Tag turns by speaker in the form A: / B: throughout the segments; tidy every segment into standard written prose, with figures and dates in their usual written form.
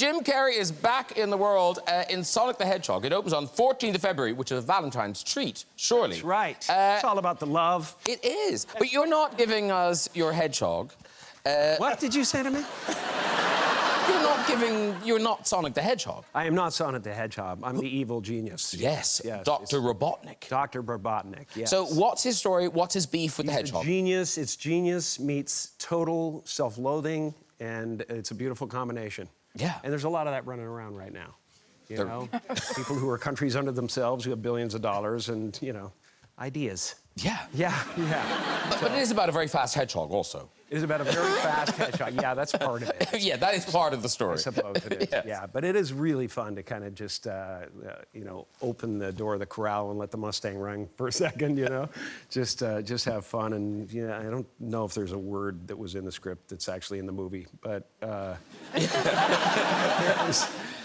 A: Jim Carrey is back in the world in Sonic the Hedgehog. It opens on 14th of February, which is a Valentine's treat, surely.
B: That's right. It's all about the love.
A: It is. But you're not giving us your hedgehog.
B: What did you say to me?
A: You're not Sonic the Hedgehog.
B: I am not Sonic the Hedgehog. I'm the evil genius.
A: Yes, Dr. Robotnik.
B: Dr. Robotnik, yes.
A: So what's his story? What's his beef with the hedgehog?
B: Genius. It's genius meets total self-loathing, and it's a beautiful combination.
A: Yeah.
B: And there's a lot of that running around right now. You know, people who are countries unto themselves, who have billions of dollars, and, you know, ideas.
A: Yeah.
B: Yeah.
A: But it is about a very fast hedgehog also.
B: It is about a very fast hedgehog. Yeah, that's part of it.
A: Yeah, that is part of the story.
B: I suppose it is.
A: Yes.
B: Yeah, but it is really fun to kind of just, you know, open the door of the corral and let the Mustang run for a second, you know? Just have fun. And, you know, I don't know if there's a word that was in the script that's actually in the movie, but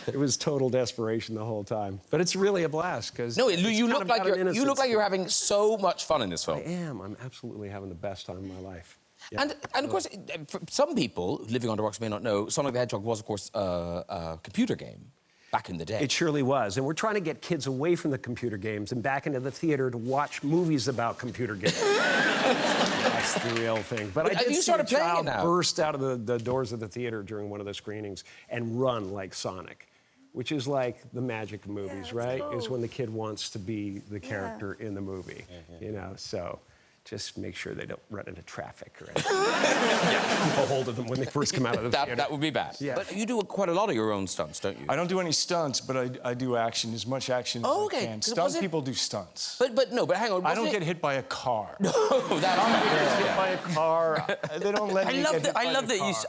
B: it was total desperation the whole time. But it's really a blast, because...
A: No, you look like you're having so much fun in this film.
B: I am. I'm absolutely having the best time of my life. Yeah.
A: And of course, for some people living under rocks may not know, Sonic the Hedgehog was, of course, a computer game back in the day.
B: It surely was. And we're trying to get kids away from the computer games and back into the theater to watch movies about computer games. That's the real thing. But I did see a child burst out of the doors of the theater during one of the screenings and run like Sonic, which is like the magic of movies, right? Cool. Is when the kid wants to be the character in the movie, you know, so... Just make sure they don't run into traffic or anything. Keep a hold of them when they first come out of the theater.
A: That would be bad.
B: Yeah.
A: But you do quite a lot of your own stunts, don't you?
C: I don't do any stunts, but I do action, as much action as I can. Stunt people do stunts.
A: But hang on.
C: I don't get hit by a car.
A: No, that's
C: not hit by a car. They don't let me get hit by a car.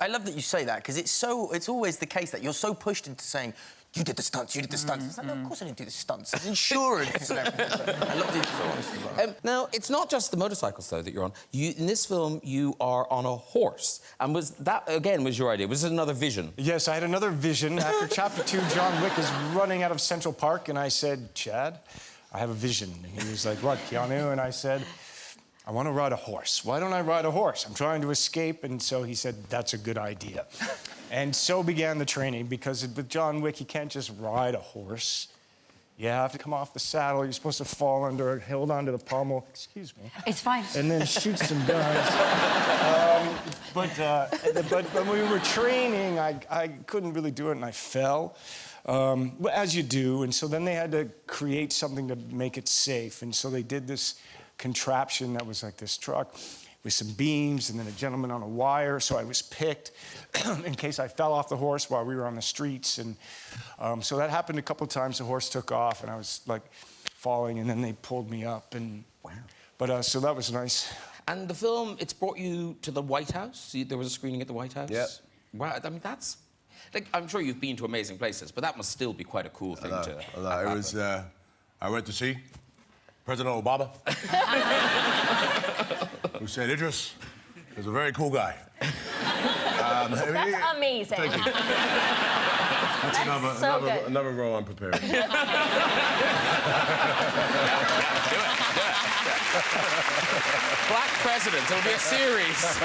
D: I love that you say that, because it's always the case that you're so pushed into saying, you did the stunts, you did the stunts. It's like, no, of course I didn't do the stunts. It's insurance and everything. I love the insurance.
A: Now, it's not just the motorcycles, though, that you're on. In this film, you are on a horse. And was that, again, was your idea? Was it another vision?
C: Yes, I had another vision. After Chapter 2, John Wick is running out of Central Park, and I said, Chad, I have a vision. And he was like, what, Keanu? And I said, I want to ride a horse. Why don't I ride a horse? I'm trying to escape. And so he said, that's a good idea. And so began the training, because with John Wick, you can't just ride a horse. You have to come off the saddle. You're supposed to fall under, hold onto the pommel. Excuse me.
E: It's fine.
C: And then shoot some guns. But when we were training, I couldn't really do it, and I fell. As you do. And so then they had to create something to make it safe. And so they did this contraption that was like this truck with some beams and then a gentleman on a wire. So I was picked in case I fell off the horse while we were on the streets. And so that happened a couple of times. The horse took off and I was like falling, and then they pulled me up. And wow. But so that was nice.
A: And the film, it's brought you to the White House? There was a screening at the White House?
F: Yeah.
A: Wow, I mean, that's... Like, I'm sure you've been to amazing places, but that must still be quite a cool thing to...
F: It was... I went to see President Obama. Who said Idris is a very cool guy.
E: That's amazing.
F: Thank you. That's another role I'm preparing.
A: Black President, it'll be a series.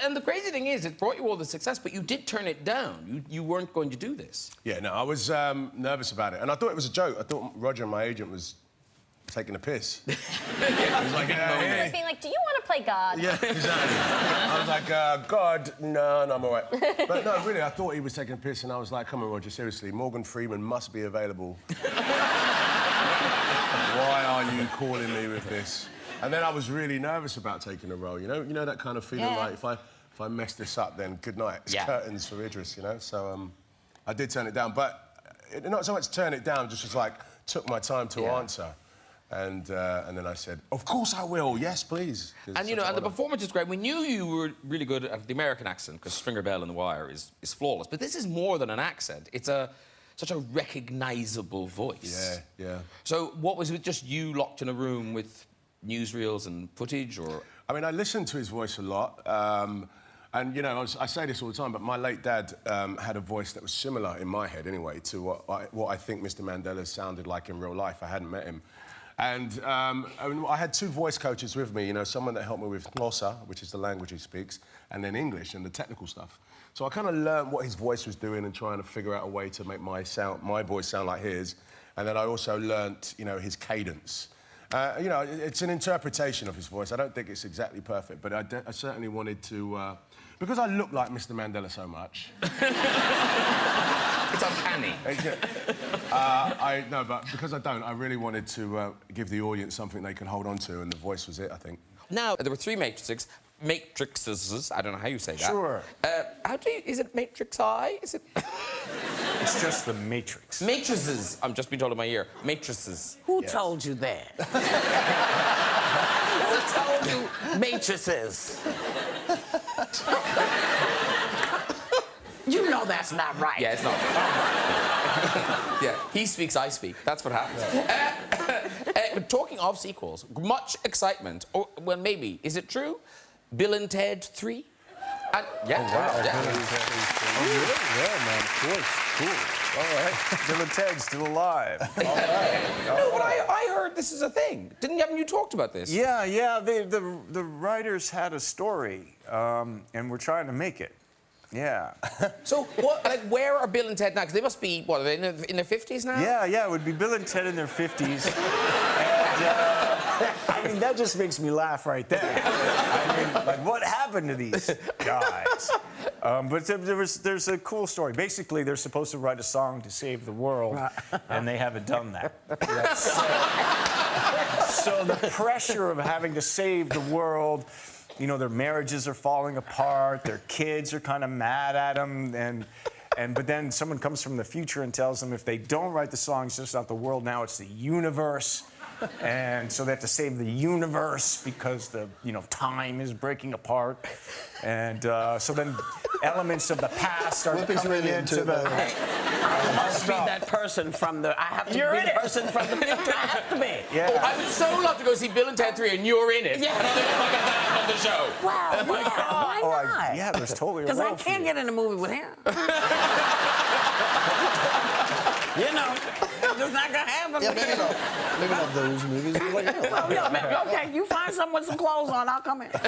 A: and the crazy thing is, it brought you all the success, but you did turn it down. You weren't going to do this.
F: Yeah, no, I was nervous about it. And I thought it was a joke. I thought Roger, my agent, was taking a piss. He was like,
E: hey. Being like, do you want to play God?
F: Yeah, exactly. I was like, God, no, I'm all right. But no, really, I thought he was taking a piss, and I was like, come on, Roger, seriously, Morgan Freeman must be available. Why are you calling me with this? And then I was really nervous about taking a role, you know that kind of feeling like if I mess this up, then good night. It's curtains for Idris, you know? So I did turn it down, but not so much turn it down, just was like, took my time to answer. And then I said, of course I will, yes, please.
A: And, you know, and the performance is great. We knew you were really good at the American accent, because Stringer Bell in The Wire is flawless. But this is more than an accent. It's such a recognisable voice.
F: Yeah, yeah.
A: So what was it, just you locked in a room with newsreels and footage, or...? I
F: mean, I listened to his voice a lot. And, you know, I say this all the time, but my late dad had a voice that was similar, in my head anyway, to what I think Mr. Mandela sounded like in real life. I hadn't met him. And I had 2 voice coaches with me, you know, someone that helped me with Xhosa, which is the language he speaks, and then English and the technical stuff. So I kind of learned what his voice was doing and trying to figure out a way to make my voice sound like his. And then I also learnt, you know, his cadence. You know, it's an interpretation of his voice. I don't think it's exactly perfect, but I certainly wanted to... because I look like Mr. Mandela so much...
A: It's uncanny.
F: No, but because I don't, I really wanted to give the audience something they can hold on to, and the voice was it, I think.
A: Now, there were 3 matrices. Matrices, I don't know how you say that.
C: Sure.
A: How do you... Is it matrix I? Is it...
C: It's just the Matrix.
A: Matrices. I'm just being told in my ear. Matrices.
G: Who told you that? Who told you matrices? You know that's not right.
A: Yeah, it's not. Yeah, he speaks, I speak. That's what happens. But talking of sequels, much excitement. Or, well, maybe. Is it true? Bill and Ted 3? Yeah.
C: Oh, wow.
A: Yeah.
C: Bill and Ted 3. Yeah, man, of course. Cool. All right. Bill and Ted's still alive. All right.
A: No, but I heard this is a thing. Haven't you talked about this?
C: Yeah. The writers had a story, and we're trying to make it. Yeah.
A: So, what, like, where are Bill and Ted now? Because they must be, what, are they in their 50s now?
C: Yeah, it would be Bill and Ted in their 50s. And, I mean, that just makes me laugh right there. I mean, like, what happened to these guys? But there's a cool story. Basically, they're supposed to write a song to save the world, and they haven't done that. So the pressure of having to save the world, you know, their marriages are falling apart, their kids are kind of mad at them, but then someone comes from the future and tells them if they don't write the song, it's just not the world now, it's the universe. And so they have to save the universe because the, you know, time is breaking apart. And so then elements of the past start coming into the...
G: I must be that person from the... I have to be the person from the future. I have to be.
C: Yeah.
A: Oh, I would so love to go see Bill and Ted 3 and you're in it.
G: Yeah.
A: And I'll get that on the show.
G: Wow, why not?
C: Yeah, there's totally a
G: Because I
C: role for
G: can't
C: you.
G: get in a movie with him. You know, it's just not gonna happen.
H: Yeah, maybe not those movies. But like,
G: Well, yeah, maybe, okay, you find someone with some clothes on, I'll come in.
A: And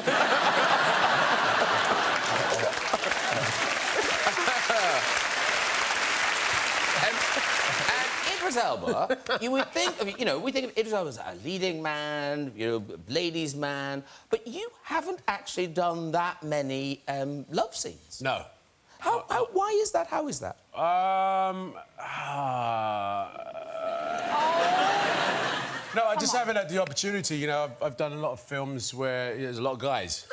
A: Idris Elba, you would think of, you know, we think of Idris Elba as a leading man, you know, ladies' man, but you haven't actually done that many love scenes.
F: No.
A: Why is that? How is that?
F: No, I just haven't had the opportunity. You know, I've done a lot of films where there's a lot of guys.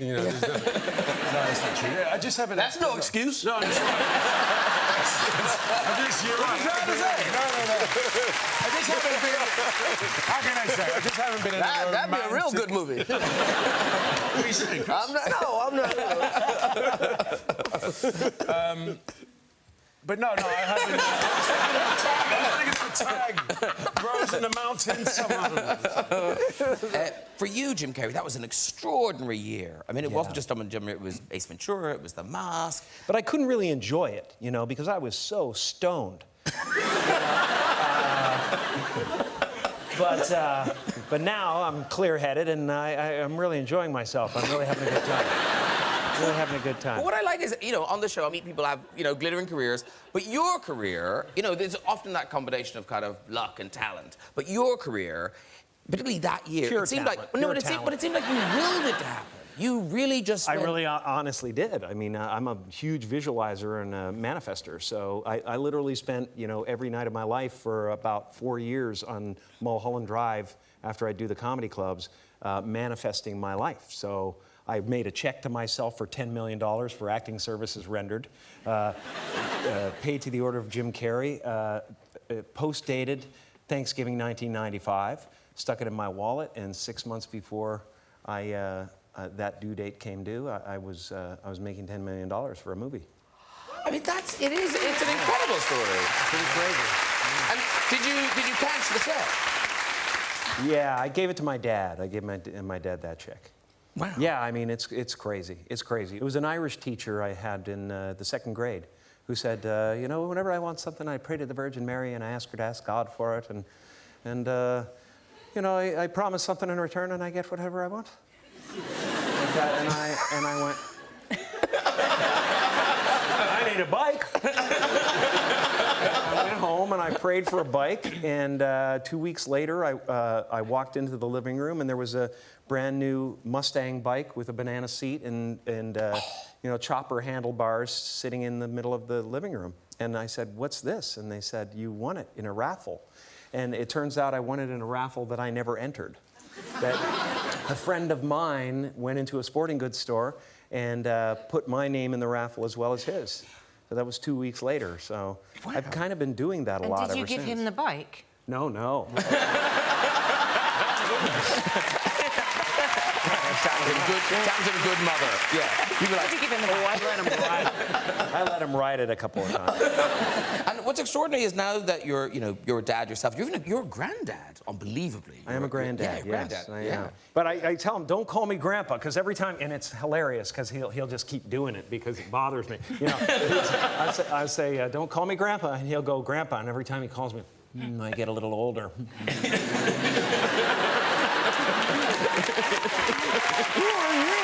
F: You know, no, that's not true. Yeah, I just haven't.
D: That's no excuse.
F: No, I'm just. You're right. No. I just haven't been. How can I say? I just haven't been in a
D: That'd be a real good movie.
F: What are you saying, Chris?
D: I'm not.
F: But no, I haven't. I think it's the tag. Grows in the mountains.
A: For you, Jim Carrey, that was an extraordinary year. I mean, it wasn't just Dumb and Dumber, it was Ace Ventura, it was The Mask.
B: But I couldn't really enjoy it, you know, because I was so stoned. But now I'm clear-headed and I'm really enjoying myself. I'm really having a good time. Really having a good time.
A: But what I like is, you know, on the show, I meet people who have, you know, glittering careers. But your career, you know, there's often that combination of kind of luck and talent. But your career, particularly that year,
B: Pure
A: it seemed
B: talent,
A: like...
B: pure
A: No, but it seemed like you willed it to happen. You really just...
B: I really honestly did. I mean, I'm a huge visualizer and a manifester, so I literally spent, you know, every night of my life for about 4 years on Mulholland Drive after I do the comedy clubs, manifesting my life. So I made a check to myself for $10 million for acting services rendered, paid to the order of Jim Carrey, post-dated Thanksgiving 1995, stuck it in my wallet, and 6 months before that due date came due, I was making $10 million for a movie.
A: I mean, it's an incredible story.
B: It's pretty crazy.
A: And did you cash the check?
B: Yeah, I gave it to my dad. I gave my dad that check.
A: Wow.
B: Yeah, I mean, it's crazy. It's crazy. It was an Irish teacher I had in the 2nd grade who said, you know, whenever I want something, I pray to the Virgin Mary and I ask her to ask God for it. And you know, I promise something in return and I get whatever I want. Like that, and I went, I need a bike. I went home and I prayed for a bike, and 2 weeks later I walked into the living room and there was a brand new Mustang bike with a banana seat and you know, chopper handlebars sitting in the middle of the living room. And I said, "What's this?" And they said, "You won it in a raffle." And it turns out I won it in a raffle that I never entered. That a friend of mine went into a sporting goods store and put my name in the raffle as well as his. So that was 2 weeks later. So wow. I've kind of been doing that a lot ever since.
I: And did you give him the bike?
B: No, no.
A: Sounds like a good mother. Yeah. You'd be like,
I: Did you give him the bike?
B: I let him ride it. I let him ride it a couple of times.
A: And what's extraordinary is now that you're a dad yourself, you're a granddad, unbelievably.
B: I am a granddad,
A: yeah,
B: yes.
A: granddad.
B: I am. But I tell him, don't call me grandpa, because every time, and it's hilarious, because he'll just keep doing it because it bothers me. You know, I say, don't call me grandpa, and he'll go, grandpa, and every time he calls me, I get a little older. Who are you?